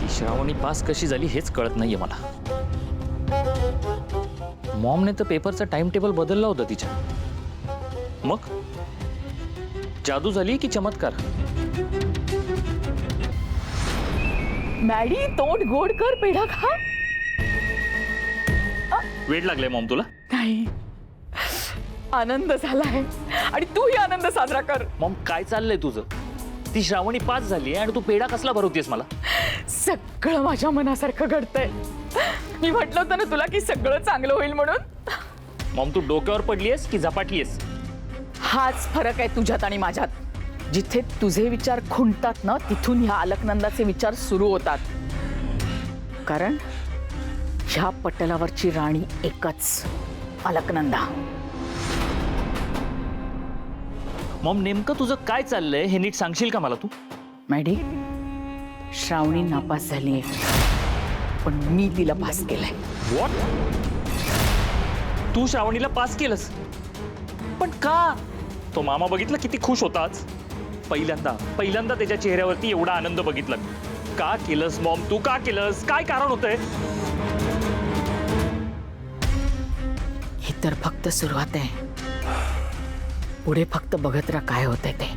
ती श्रावणी पास कशी झाली हेच कळत नाहीये मला. मॉमने तर पेपरचा टाइम टेबल बदलला होता तिच्या. मग जादू झाली की चमत्कार? मॅडी तोंड गोड कर, पेढा खा. वेळ लागले मॉम तुला? नाही, आनंद झालाय आणि तूही आनंद साजरा कर. मॉम काय चाललंय तुझं? ती श्रावणी पास झाली आणि तू पेढा कसला भरवतेस मला? सगळं माझ्या मनासारखं घडतंय. मी म्हटलं होतं ना तुला की सगळं चांगलं होईल म्हणून. मॉम तू डोक्यावर पडलीयस की झपाटलीयस? हाच फरक आहे तुझ्यात आणि माझ्यात. जिथे तुझे विचार खुंटतात ना तिथून ह्या अलकनंदाचे विचार सुरू होतात. कारण ह्या पटलावरची राणी एकच, अलकनंदा. मॉम नेमकं तुझं काय चाललंय हे नीट सांगशील का मला तू? मॅडी, श्रावणी नापास झालीये पण मी तिला पास केलंय. व्हॉट? तू श्रावणीला पास केलंस? पण का? तो मामा बघितलं किती खुश होता आज. पहिल्यांदा त्याच्या चेहऱ्यावरती एवढा आनंद बघितला. का केलंस मॉम? तू का केलंस? काय कारण होतंय? ही तर फक्त सुरुवात आहे. पुढे फक्त बघत राहा काय होतंय ते.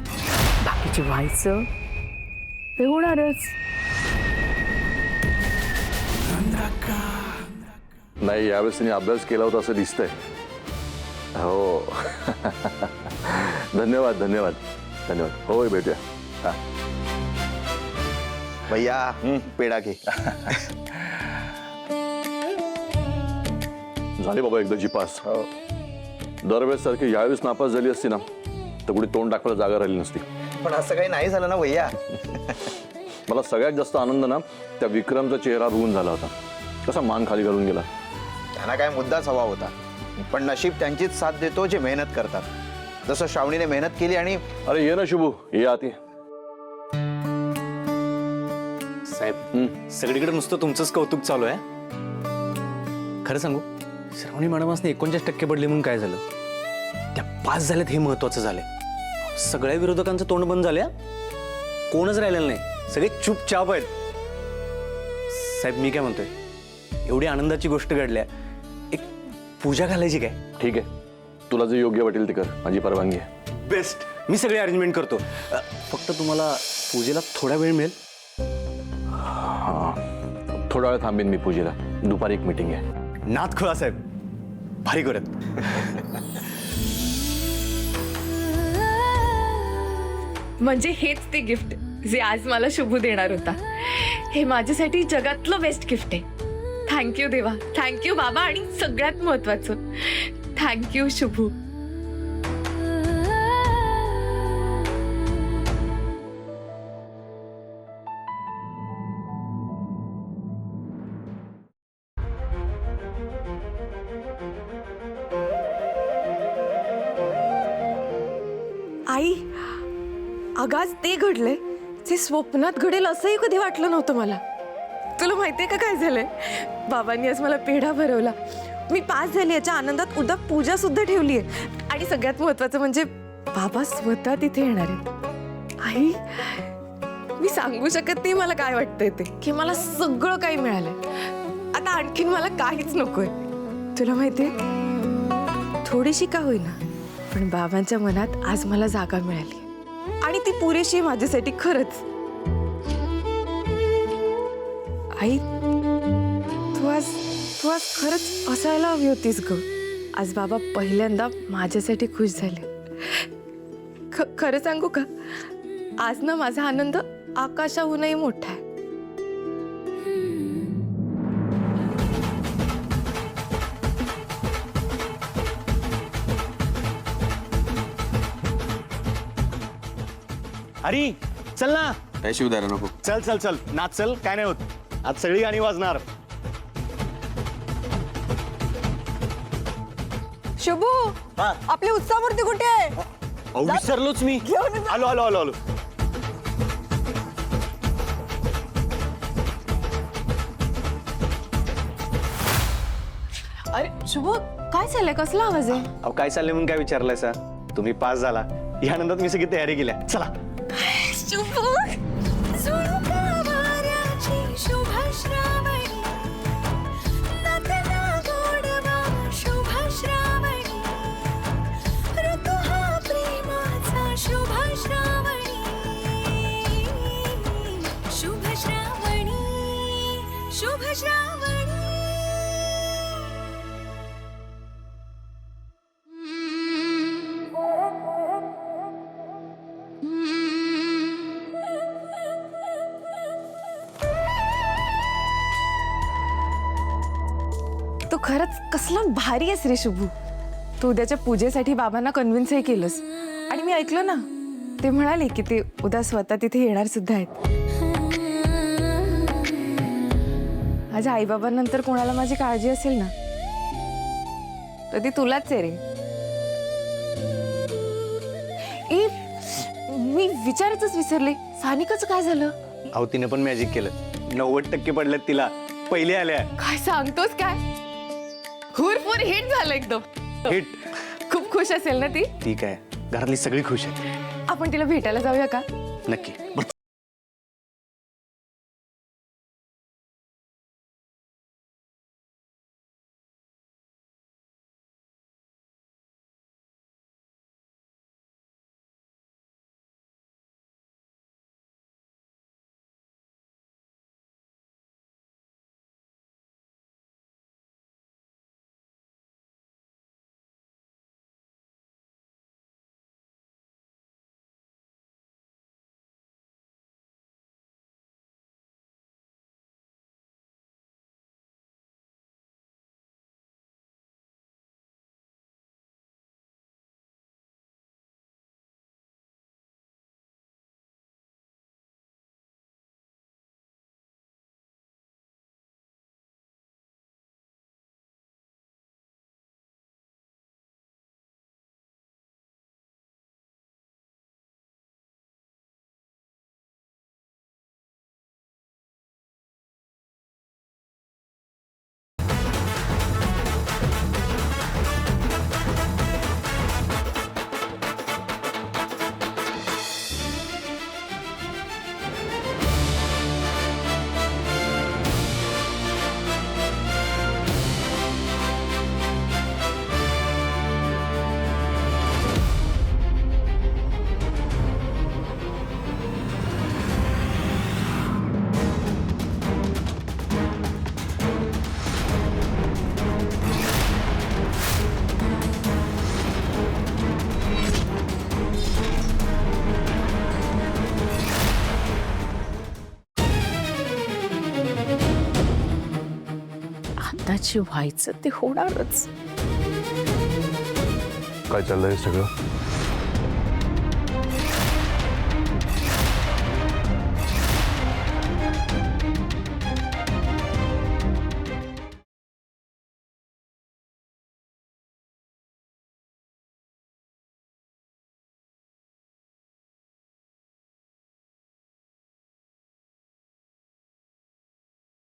बाकीचे व्हायचं ते होणारच. नाही, यावेळेस त्यांनी अभ्यास केला होता असं दिसतंय. हो. धन्यवाद धन्यवाद धन्यवाद. होय भेटूया. हा. भैया पेढा घे. झाली बाबा एकदाची पास. दरवेळेस सारखी यावेळेस नापास झाली असती ना तर कुठे तोंड टाकवायला जागा राहिली नसती. पण असं काही नाही झालं ना भैया. मला सगळ्यात जास्त आनंद ना त्या विक्रमचा चेहरा बघून झाला होता. कसा मान खाली घालून गेला. त्यांना काय मुद्दाच हवा होता. पण नशीब त्यांचीच साथ देतो जे मेहनत करतात. जसं श्रावणीने मेहनत केली. आणि अरे ये ना शुभू, ये आती. साहेब, सगळीकडे नुसतं तुमचंच कौतुक चालू आहे. खरं सांगू, श्रावणी मॅडमासने 49% पडले म्हणून काय झालं? त्या पास झाल्यात हे महत्वाचं झालंय. सगळ्या विरोधकांचं तोंड बंद झालं. कोणच राहिलेलं नाही, सगळे चुपचाप आहेत. साहेब, मी काय म्हणतोय, एवढी आनंदाची गोष्ट घडल्या, एक पूजा घालायची काय? ठीक आहे, तुला जे योग्य वाटेल ते कर, माझी परवानगी आहे. बेस्ट, मी सगळी अरेंजमेंट करतो. फक्त तुम्हाला पूजेला थोडा वेळ मिळेल? थोडा वेळ थांबेन मी पूजेला. दुपारी एक मीटिंग आहे. नाथ खुळा साहेब, भारी करत. म्हणजे हेच ते गिफ्ट जे आज मला शुभू देणार होता. हे माझ्यासाठी जगातलं बेस्ट गिफ्ट आहे. थँक्यू देवा, थँक्यू बाबा, आणि सगळ्यात महत्वाचं थँक्यू शुभू. आई, अगं आज ते घडलंय जे स्वप्नात घडेल असंही कधी वाटलं नव्हतं मला. तुला माहितीये का काय झालंय? बाबांनी आज मला पेढा भरवला. मी पास झाली याच्या आनंदात उद्या पूजा सुद्धा ठेवली आहे. आणि सगळ्यात महत्वाचं म्हणजे बाबा स्वतः तिथे येणार आहेत. आई, मी सांगू शकत नाही मला काय वाटतंय ते, की मला सगळं काही मिळालंय. आता आणखीन मला काहीच नकोय. तुला माहितीये, थोडीशी का होईना पण बाबांच्या मनात आज मला जागा मिळाली आणि ती पुरेशी आहे माझ्यासाठी. खरंच आई, तू आज खरंच असायला हवी होतीस ग. आज बाबा पहिल्यांदा माझ्यासाठी खुश झाले. खरं सांगू का, आज ना माझा आनंद आकाशाहूनही मोठा आहे. अरे चल ना. काय शिव द्यायला नको. चल चल चल, नाच चल, काय नाही होत. आज सगळी गाणी वाजणार. शुभू, आपली उत्साहमूर्ती कुठे आहे? विसरलोच मी. आलो आलो आलो आलो. अरे शुभू, काय चाललंय? कसला आवाज आहे? अहो, काय चाललंय म्हणून काय विचारलंय सा? तुम्ही पास झाला या आनंदात मी सगळी तयारी केल्या. चला. शुभू, शुभू, शुभ श्रावणी. तू खरंच कसला भारी आहेस रे शुभू. तू उद्याच्या पूजेसाठी बाबांना कन्व्हिन्सही केलंस आणि मी ऐकलं ना, ते म्हणाले की ते उद्या स्वतः तिथे येणार सुद्धा आहेत. माझ्या आईबाबांनंतर कोणाला माझी काळजी असेल ना तर ती तुलाच आहे रे. ए, मी विचारायचंच विसरले, सानिकाचं काय झालं? अहो तिने पण मॅजिक केलं. 90% पडल्यात तिला, पहिले आल्या. काय सांगतोस काय? हुरफुर हिट झालं एकदम. हिट. खूप खुश असेल ना ती. ठीक आहे, घरातली सगळी खुश आहेत. आपण तिला भेटायला जाऊया का? नक्की. आता जे व्हायचं ते होणारच. काय चाललंय सगळं?